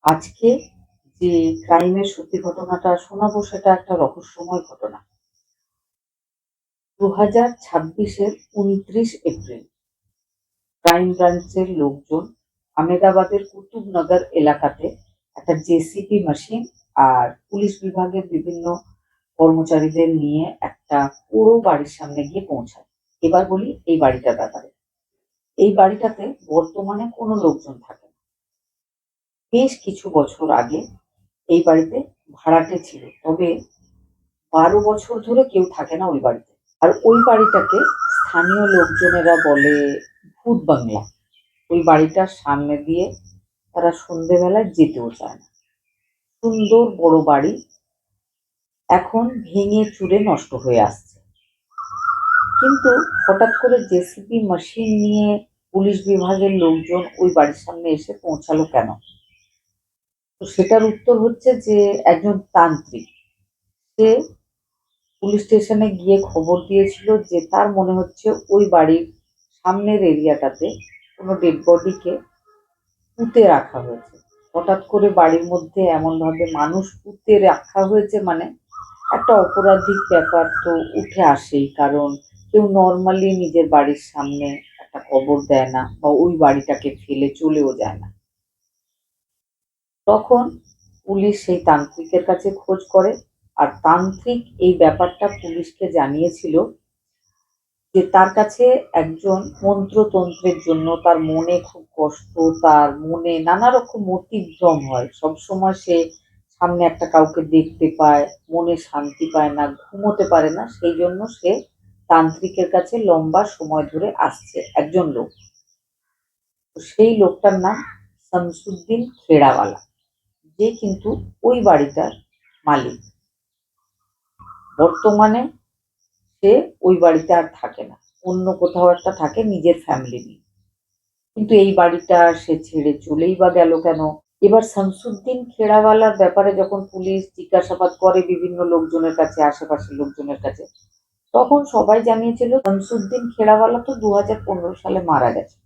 আজকে যে ক্রাইমের সত্যি ঘটনাটা শোনাবো সেটা একটা রহস্যময় ঘটনা। 2026-এর 29 এপ্রিল ক্রাইম ব্রাঞ্চের লোকজন আমেদাবাদের কুতুবনগর এলাকাতে একটা জেসিবি মেশিন আর পুলিশ বিভাগের বিভিন্ন কর্মচারীদের নিয়ে একটা পুরো বাড়ির সামনে গিয়ে পৌঁছায়। এবার বলি এই বাড়িটার ব্যাপারে। এই বাড়িটাতে বর্তমানে কোনো লোকজন থাকে না। বেশ কিছু বছর আগে এই বাড়িতে ভাড়াটে ছিল, তবে 12 বছর ধরে কেউ থাকে না ওই বাড়িতে। আর ওই বাড়িটাকে স্থানীয় লোকজনেরা বলে ভূত বাংলা। ওই বাড়িটার সামনে দিয়ে তারা সন্ধেবেলায় যেতেও চায় না। সুন্দর বড় বাড়ি এখন ভেঙে চুরে নষ্ট হয়ে আসছে। কিন্তু হঠাৎ করে জেসিবি মেশিন নিয়ে পুলিশ বিভাগের লোকজন ওই বাড়ির সামনে এসে পৌঁছালো কেন? তো সেটার উত্তর হচ্ছে যে একজন তান্ত্রিক, সে পুলিশ স্টেশনে গিয়ে খবর দিয়েছিল যে তার মনে হচ্ছে ওই বাড়ির সামনের এরিয়াটাতে কোনো ডেড বডিকে পুঁতে রাখা হয়েছে। হঠাৎ করে বাড়ির মধ্যে এমনভাবে মানুষ পুঁতে রাখা হয়েছে, মানে একটা অপরাধিক ব্যাপার তো উঠে আসেই, কারণ কেউ নর্মালি নিজের বাড়ির সামনে একটা কবর দেয় না বা ওই বাড়িটাকে ফেলে চলেও যায় না। তখন পুলিশ সেই তান্ত্রিকের কাছে খোঁজ করে, আর তান্ত্রিক এই ব্যাপারটা পুলিশকে জানিয়েছিল যে তার কাছে একজন মন্ত্রতন্ত্রের জন্য তার মনে খুব কষ্ট, তার মনে নানা রকম মতিভ্রম হয়, সবসময় সে সামনে একটা কাউকে দেখতে পায়, মনে শান্তি পায় না, ঘুমোতে পারে না, সেই জন্য সে তান্ত্রিকের কাছে লম্বা সময় ধরে আসছে একজন লোক। তো সেই লোকটার নাম শামসুদ্দিন খেড়াওয়ালা, যে কিন্তু ওই বাড়িটার মালিক। বর্তমানে সে ওই বাড়িতে আর থাকে না, অন্য কোথাও একটা থাকে নিজের ফ্যামিলি নিয়ে। কিন্তু এই বাড়িটা সে ছেড়ে চলেই বা গেল কেন? এবার শামসুদ্দিন খেড়াওয়ালার ব্যাপারে যখন পুলিশ জিজ্ঞাসাবাদ করে বিভিন্ন লোকজনের কাছে, আশেপাশের লোকজনের কাছে, তখন সবাই জানিয়েছিল শামসুদ্দিন খেড়াওয়ালা তো 2015 সালে মারা গেছে।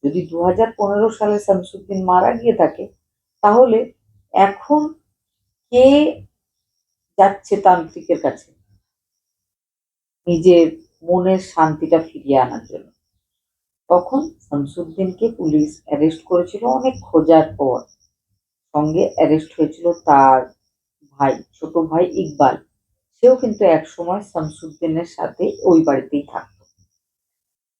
যদি 2015 সালে শামসুদ্দিন মারা গিয়ে থাকে, তাহলে এখন কে যাচ্ছে তান্ত্রিকের কাছে নিজের মনের শান্তিটা ফিরিয়ে আনার জন্য? তখন শামসুদ্দিনকে পুলিশ অ্যারেস্ট করেছিল অনেক খোঁজার পর। সঙ্গে অ্যারেস্ট হয়েছিল তার ভাই, ছোট ভাই ইকবাল। সেও কিন্তু একসময় শামসুদ্দিনের সাথে ওই বাড়িতেই থাকতো।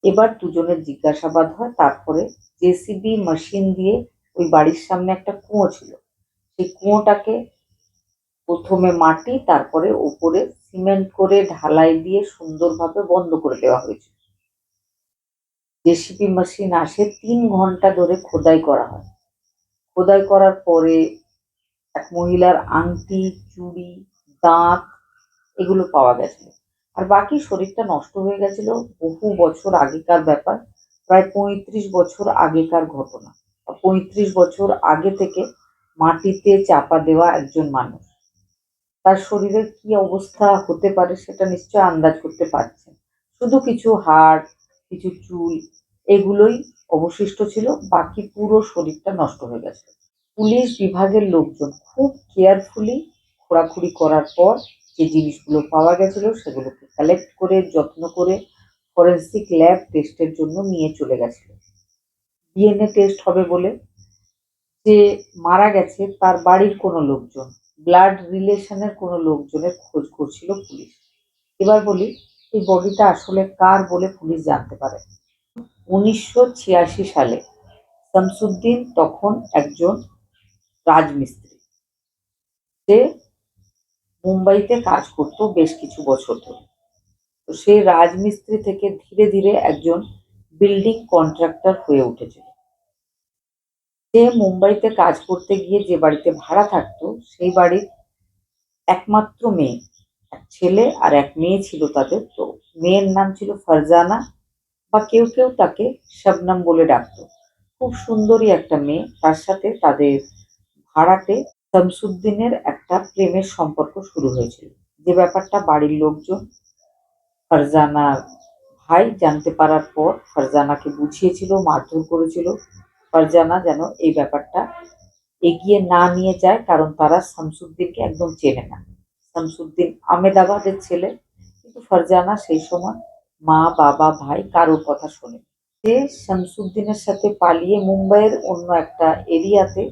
এবার দুজনের জিজ্ঞাসাবাদ হয়, তারপরে জেসিবি মেশিন দিয়ে ওই বাড়ির সামনে একটা কুয়ো ছিল, সেই কুয়োটাকে প্রথমে মাটি, তারপরে ওপরে সিমেন্ট করে ঢালাই দিয়ে সুন্দরভাবে বন্ধ করে দেওয়া হয়েছিল। জেসিবি মেশিন আসে, 3 ঘন্টা ধরে খোদাই করা হয়। খোদাই করার পরে এক মহিলার আংটি, চুড়ি, দাঁত এগুলো পাওয়া গেছিল। আর বাকি শরীরটা নষ্ট হয়ে গেছিল। বহু বছর আগেকার ব্যাপার, প্রায় 35 বছর আগেকার ঘটনা। 35 বছর আগে থেকে মাটিতে চাপা দেওয়া একজন মানুষ, তার শরীরের কি অবস্থা হতে পারে সেটা নিশ্চয় আন্দাজ করতে পারছেন। শুধু কিছু হাড়, কিছু চুল এগুলোই অবশিষ্ট ছিল, বাকি পুরো শরীরটা নষ্ট হয়ে গেছে। পুলিশ বিভাগের লোকজন খুব কেয়ারফুলি খোঁড়াখুড়ি করার পর যে জিনিসগুলো পাওয়া গেছিল সেগুলোকে কালেক্ট করে যত্ন করে ফরেন্সিক ল্যাব টেস্টের জন্য নিয়ে চলে গেছিল। ডিএনএ টেস্ট হবে বলে। যে মারা গেছে তার বাড়ির কোনো লোকজন, ব্লাড রিলেশনের কোনো লোকজনের খোঁজ করছিল পুলিশ। এবার বলি এই বডিটা আসলে কার বলে পুলিশ জানতে পারে। 1986 সালে শামসুদ্দিন তখন একজন রাজমিস্ত্রি। সে মুম্বাইতে কাজ করতো বেশ কিছু বছর ধরে। তো সে রাজমিস্ত্রি থেকে ধীরে ধীরে একজন বিল্ডিং কন্ট্রাক্টর হয়ে উঠেছিল। সে মুম্বাইতে কাজ করতে গিয়ে যে বাড়িতে ভাড়া থাকতো সেই বাড়ির একমাত্র মেয়ে, এক ছেলে আর এক মেয়ে ছিল তাদের। তো মেয়ের নাম ছিল ফারজানা, বা কেউ কেউ তাকে শবনম বলে ডাকতো। খুব সুন্দরী একটা মেয়ে। তার সাথে তাদের ভাড়াটে শামসুদ্দিনের একটা প্রেমের সম্পর্ক শুরু হয়েছিল, যে ব্যাপারটা বাড়ির লোকজন ফারজানার ভাই জানতে পারার পর ফারজানাকে বুঝিয়েছিল, মারধর করেছিল ফারজানা যেন এই ব্যাপারটা এগিয়ে না নিয়ে যায়, কারণ তারা শামসুদ্দিনকে একদম চেনে না। শামসুদ্দিন আমেদাবাদের ছেলে, কিন্তু ফারজানা সেই সময় মা বাবা ভাই কারোর কথা শোনে। সে শামসুদ্দিনের সাথে পালিয়ে মুম্বাইয়ের অন্য একটা এরিয়াতে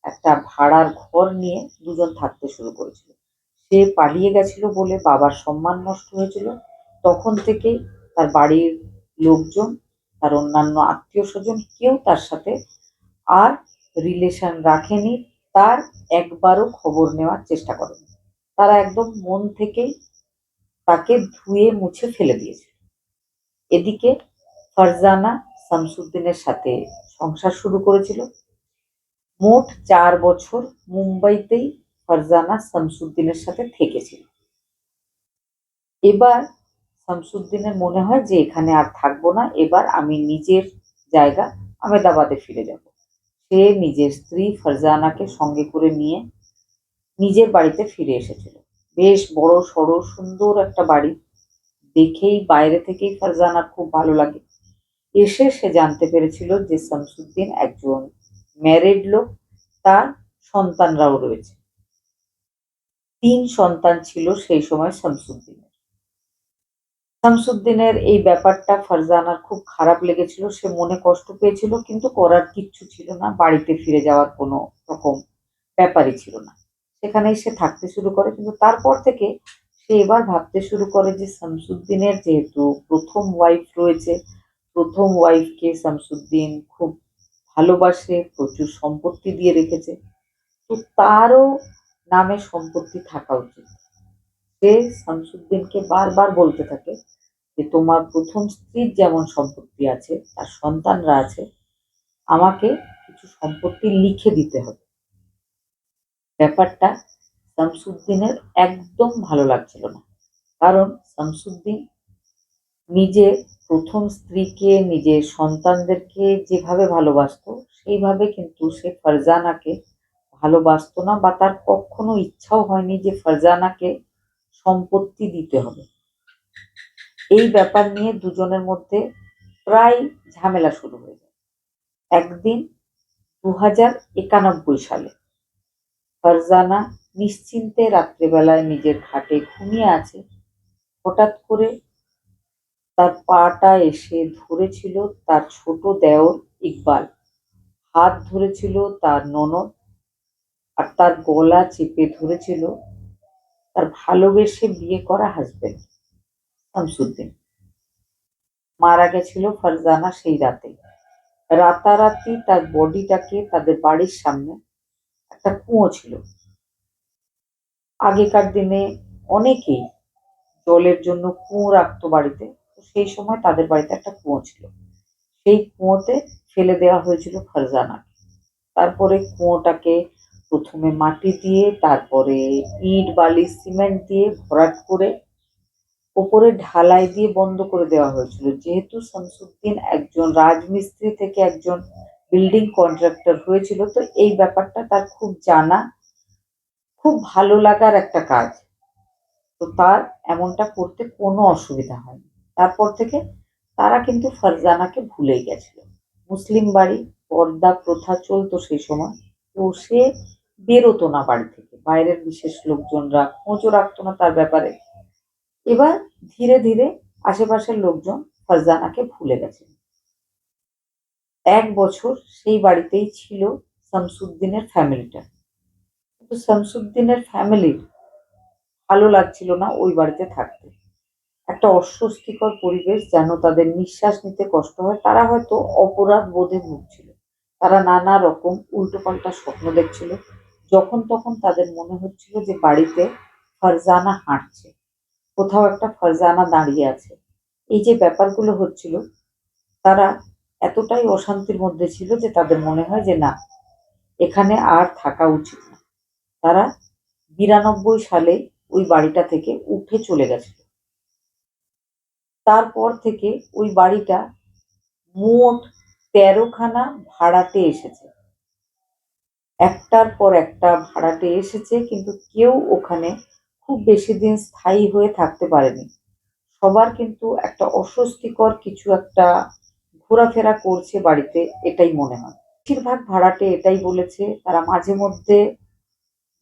একটা ভাড়ার ঘর নিয়ে দুজন থাকতে শুরু করেছিল। সে পালিয়ে গেছিল বলে বাবার সম্মান নষ্ট হয়েছিল। তখন থেকেই তার বাড়ির লোকজন, তার অন্যান্য আত্মীয় স্বজন কেউ তার সাথে আর রিলেশন রাখেনি, তার একবারও খবর নেওয়ার চেষ্টা করেনি। তারা একদম মন থেকেই তাকে ধুয়ে মুছে ফেলে দিয়েছে। এদিকে ফারজানা শামসুদ্দিনের সাথে সংসার শুরু করেছিল। মোট 4 বছর মুম্বাইতেই ফারজানা শামসুদ্দিনের সাথে থেকেছিল। এবার শামসুদ্দিনের মনে হয় যে এখানে আর থাকবো না, এবার আমি নিজের জায়গা আমেদাবাদে ফিরে যাব। সে নিজের স্ত্রী ফারজানাকে সঙ্গে করে নিয়ে নিজের বাড়িতে ফিরে এসেছিল। বেশ বড় সড়ো সুন্দর একটা বাড়ি, দেখেই বাইরে থেকেই ফারজানার খুব ভালো লাগে। এসে সে জানতে পেরেছিল যে শামসুদ্দিন একজন ম্যারিড লোক, তার সন্তানরাও রয়েছে। 3 সন্তান ছিল সেই সময় শামসুদ্দিনের। শামসুদ্দিনের এই ব্যাপারটা ফারজানার খুব খারাপ লেগেছিল, সে মনে কষ্ট পেয়েছিল, কিন্তু করার কিচ্ছু ছিল না, বাড়িতে ফিরে যাওয়ার কোনো রকম ব্যাপারই ছিল না। সেখানেই সে থাকতে শুরু করে, কিন্তু তারপর থেকে সে এবার ভাবতে শুরু করে যে শামসুদ্দিনের যেহেতু প্রথম ওয়াইফ রয়েছে, প্রথম ওয়াইফকে শামসুদ্দিন খুব ভালোবাসে, প্রচুর সম্পত্তি দিয়ে রেখেছে, তো তারও নামে সম্পত্তি থাকা উচিত। সে শামসুদ্দিনকে বারবার বলতে থাকে যে তোমার প্রথম স্ত্রীর যেমন সম্পত্তি আছে, তার সন্তানরা আছে, আমাকে কিছু সম্পত্তি লিখে দিতে হবে। ব্যাপারটা শামসুদ্দিনের একদম ভালো লাগছিল না, কারণ শামসুদ্দিন নিজের প্রথম স্ত্রীকে, নিজের সন্তানদেরকে যেভাবে ভালোবাসতো, সেইভাবে কিন্তু সে ফারজানাকে ভালোবাসতো না, বা তার কখনো ইচ্ছাও হয়নি যে ফারজানাকে সম্পত্তি দিতে হবে। এই ব্যাপার নিয়ে দুজনের মধ্যে প্রায় ঝামেলা শুরু হয়ে যায়। একদিন 2091 সালে ফারজানা নিশ্চিন্তে রাত্রেবেলায় নিজের খাটে ঘুমিয়ে আছে, হঠাৎ করে তার পাটা এসে ধরেছিল তার ছোট দেওর ইকবাল, হাত ধরেছিল তার ননদ, আর তার গলা চেপে ধরেছিল তার ভালোবেসে বিয়ে করা হাজবেন্ড শামসুদ্দিন। মারা গেছিল ফারজানা সেই রাতে। রাতারাতি তার বডিটাকে তাদের বাড়ির সামনে একটা কুয়ো ছিল। আগেকার দিনে অনেকেই জলের জন্য কুয়ো রাখতো বাড়িতে, তো সেই সময় তাদের বাড়িতে একটা কুয়ো ছিল। সেই কুয়োতে ফেলে দেওয়া হয়েছিল ফারজানাকে। তারপরে কুয়োটাকে প্রথমে মাটি দিয়ে, তারপরে ইট বালি সিমেন্ট দিয়ে ভরাট করে ওপরে ঢালাই দিয়ে বন্ধ করে দেওয়া হয়েছিল। যেহেতু শামসুদ্দিন একজন রাজমিস্ত্রি থেকে একজন বিল্ডিং কন্ট্রাক্টর হয়েছিল, তো এই ব্যাপারটা তার খুব জানা, খুব ভালো লাগার একটা কাজ। তো তার এমনটা করতে কোনো অসুবিধা হয়নি। তারপর থেকে তারা কিন্তু ফারজানাকে ভুলেই গেছিল। মুসলিম বাড়ি, পর্দা প্রথা চলতো সেই সময়, তো সে বেরোতো না বাড়ি থেকে, বাইরের বিশেষ লোকজনরা খোঁজও রাখতো না তার ব্যাপারে। এবার ধীরে ধীরে আশেপাশের লোকজন ফারজানাকে ভুলে গেছে। 1 বছর সেই বাড়িতেই ছিল শামসুদ্দিনের ফ্যামিলিটা, কিন্তু শামসুদ্দিনের ফ্যামিলির ভালো লাগছিল না ওই বাড়িতে থাকতে। একটা অস্বস্তিকর পরিবেশ, যেন তাদের নিঃশ্বাস নিতে কষ্ট হয়। তারা হয়তো অপরাধ বোধে ভুগছিল। তারা নানা রকম উল্টোপাল্টা স্বপ্ন দেখছিল। যখন তখন তাদের মনে হচ্ছিল যে বাড়িতে ফারজানা হাঁটছে, কোথাও একটা ফারজানা দাঁড়িয়ে আছে। এই যে ব্যাপারগুলো হচ্ছিল, তারা এতটাই অশান্তির মধ্যে ছিল যে তাদের মনে হয় যে না, এখানে আর থাকা উচিত না। তারা 92 সালে ওই বাড়িটা থেকে উঠে চলে গেছিল। তারপর থেকে ওই বাড়িটা মোট 13খানা ভাড়াটে এসেছে। একটার পর একটা ভাড়াটে এসেছে, কিন্তু কেউ ওখানে খুব বেশি দিন স্থায়ী হয়ে থাকতে পারেনি। সবার কিন্তু একটা অস্বস্তিকর কিছু একটা ঘোরাফেরা করছে বাড়িতে, এটাই মনে হয়। বেশিরভাগ ভাড়াটে এটাই বলেছে, তারা মাঝে মধ্যে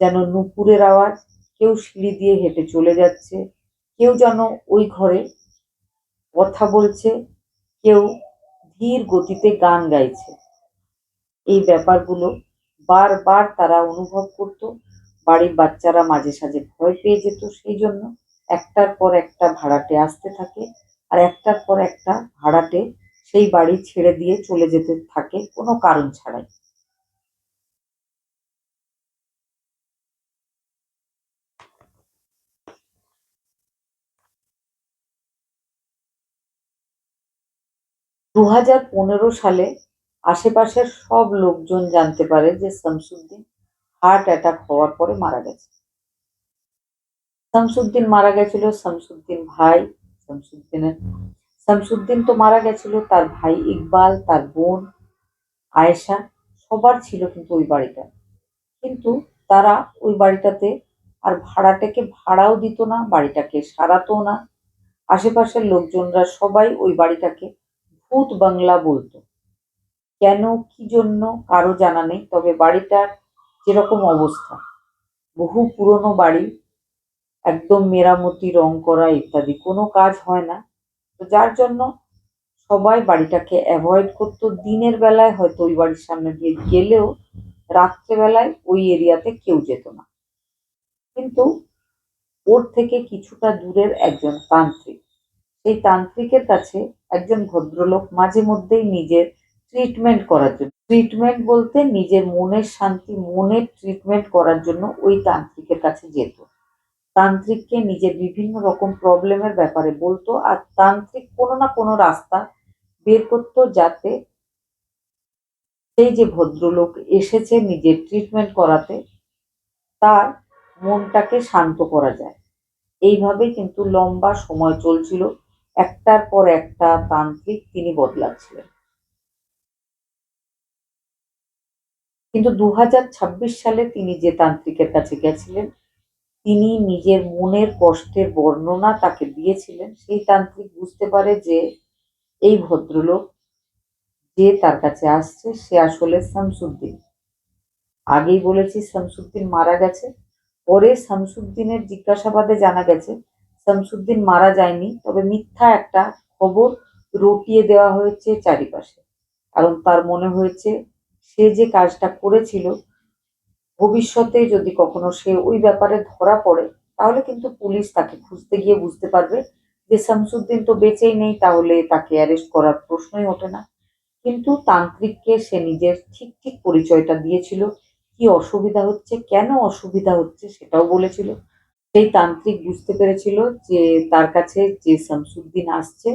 যেন নুপুরের আওয়াজ, কেউ সিঁড়ি দিয়ে হেঁটে চলে যাচ্ছে, কেউ যেন ওই ঘরে কথা বলছে, কেউ ধীর গতিতে গান গাইছে। এই ব্যাপারগুলো বারবার তারা অনুভব করতো। বাড়ির বাচ্চারা মাঝে সাঝে ভয় পেয়ে যেত। সেই জন্য একটার পর একটা ভাড়াটে আসতে থাকে, আর একটার পর একটা ভাড়াটে সেই বাড়ি ছেড়ে দিয়ে চলে যেতে থাকে কোনো কারণ ছাড়াই। 2015 সালে আশেপাশের সব লোকজন জানতে পারে যে শামসুদ্দিন হার্ট অ্যাটাক হওয়ার পরে মারা গেছে। শামসুদ্দিন মারা গেছিল, শামসুদ্দিন ভাই, শামসুদ্দিনের শামসুদ্দিন তো মারা গেছিল, তার ভাই ইকবাল, তার বোন আয়েশা, সবার ছিল কিন্তু ওই বাড়িটা। কিন্তু তারা ওই বাড়িটাতে আর ভাড়াটেকে ভাড়াও দিত না, বাড়িটাকে সারাতো না। আশেপাশের লোকজনরা সবাই ওই বাড়িটাকে ভূত বাংলা বলতো। কেন, কি জন্য কারো জানা নেই। তবে বাড়িটার যেরকম অবস্থা, বহু পুরনো বাড়ি, একদম মেরামতি, রং করা ইত্যাদি কোনো কাজ হয় না। তো যার জন্য সবাই বাড়িটাকে অ্যাভয়েড করতো। দিনের বেলায় হয়তো ওই বাড়ির সামনে দিয়ে গেলেও রাত্রেবেলায় ওই এরিয়াতে কেউ যেত না। কিন্তু ওর থেকে কিছুটা দূরের একজন তান্ত্রিক, সেই তান্ত্রিকের কাছে একজন ভদ্রলোক মাঝে মধ্যেই নিজের ট্রিটমেন্ট করার জন্য, ট্রিটমেন্ট বলতে নিজের মনের শান্তি, মনের ট্রিটমেন্ট করার জন্য ওই তান্ত্রিকের কাছে যেত। তান্ত্রিককে নিজের বিভিন্ন রকম প্রবলেমের ব্যাপারে বলতো, আর তান্ত্রিক কোনো না কোনো রাস্তা বের করতো যাতে সেই যে ভদ্রলোক এসেছে নিজের ট্রিটমেন্ট করাতে, তার মনটাকে শান্ত করা যায়। এইভাবেই কিন্তু লম্বা সময় চলছিল। একটার পর একটা তান্ত্রিক তিনি বদলাচ্ছিলেন। কিন্তু 2026 সালে তিনি যে তান্ত্রিকের কাছে গেছিলেন, তিনি নিজের মনের কষ্টের বর্ণনা তাকে দিয়েছিলেন। সেই তান্ত্রিক বুঝতে পারে যে এই ভদ্রলোক যে তার কাছে আসছে সে আসলে শামসুদ্দিন। আগেই বলেছি শামসুদ্দিন মারা গেছে। পরে শামসুদ্দিনের জিজ্ঞাসাবাদে জানা গেছে শামসুদ্দিন মারা যায়নি, তবে মিথ্যা একটা খবর রটিয়ে দেওয়া হয়েছে চারিপাশে। কারণ তার মনে হয়েছে সে যে কাজটা করেছিল, ভবিষ্যতে যদি কখনো সে ওই ব্যাপারে ধরা পড়ে, তাহলে কিন্তু পুলিশ তাকে খুঁজতে গিয়ে বুঝতে পারবে যে শামসুদ্দিন তো বেঁচেই নেই, তাহলে তাকে অ্যারেস্ট করার প্রশ্নই ওঠে না। কিন্তু তান্ত্রিককে সে নিজের ঠিক ঠিক পরিচয়টা দিয়েছিল, কি অসুবিধা হচ্ছে, কেন অসুবিধা হচ্ছে সেটাও বলেছিল। সেই তান্ত্রিক বুঝতে পেরেছিল যে তার কাছে যে শামসুদ্দিন আসছে,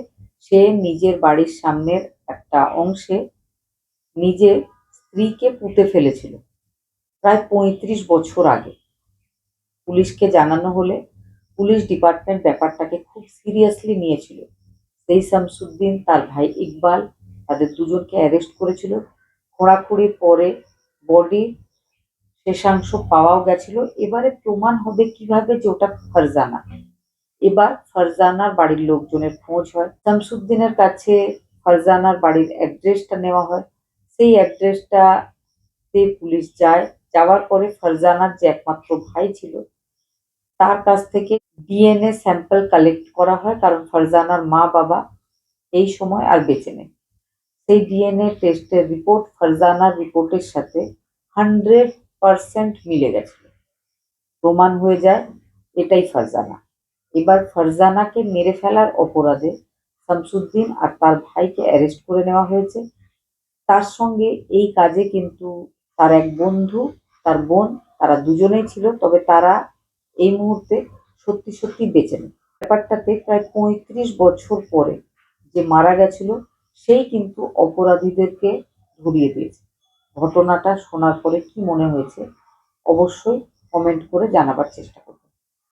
সে নিজের বাড়ির সামনের একটা অংশে নিজের স্ত্রীকে পুঁতে ফেলেছিল প্রায় 35 বছর আগে। পুলিশকে জানানো হলে পুলিশ ডিপার্টমেন্ট ব্যাপারটাকে খুব সিরিয়াসলি নিয়েছিল। সেই শামসুদ্দিন, তার ভাই ইকবাল, তাদের দুজনকে অ্যারেস্ট করেছিল। খোঁড়াখুঁড়ির পরে বডির শেষাংশ পাওয়াও গেছিল। এবারে প্রমাণ হবে কিভাবে যে ওটা ফারজানা। এবার ফারজানার বাড়ির লোকজনের খোঁজ হয়, শামসুদ্দিনের কাছে ফারজানার বাড়ির অ্যাড্রেসটা নেওয়া হয়। সেই অ্যাড্রেসটাতে পুলিশ যায়। যাওয়ার পরে ফারজানার যে একমাত্র ভাই ছিল তার কাছ থেকে ডিএনএ স্যাম্পল কালেক্ট করা হয়, কারণ ফারজানার মা বাবা এই সময় আর বেঁচে নেই। সেই ডিএনএ টেস্টের রিপোর্ট ফারজানার রিপোর্টের সাথে 100% মিলে গেছিল। প্রমাণ হয়ে যায় এটাই ফারজানা। এবার ফারজানাকে মেরে ফেলার অপরাধে শামসুদ্দিন আর তার ভাইকে অ্যারেস্ট করে নেওয়া হয়েছে। তার সঙ্গে এই কাজে কিন্তু তার এক বন্ধু, তার বোন, তারা দুজনেই ছিল। তবে তারা এই মুহূর্তে সত্যি সত্যি বেঁচে নেই। ব্যাপারটাতে প্রায় 35 বছর পরে যে মারা গেছিল সেই কিন্তু অপরাধীদেরকে ধরিয়ে দিয়েছে। ঘটনাটা শোনার পরে কি মনে হয়েছে অবশ্যই কমেন্ট করে জানাবার চেষ্টা করবেন।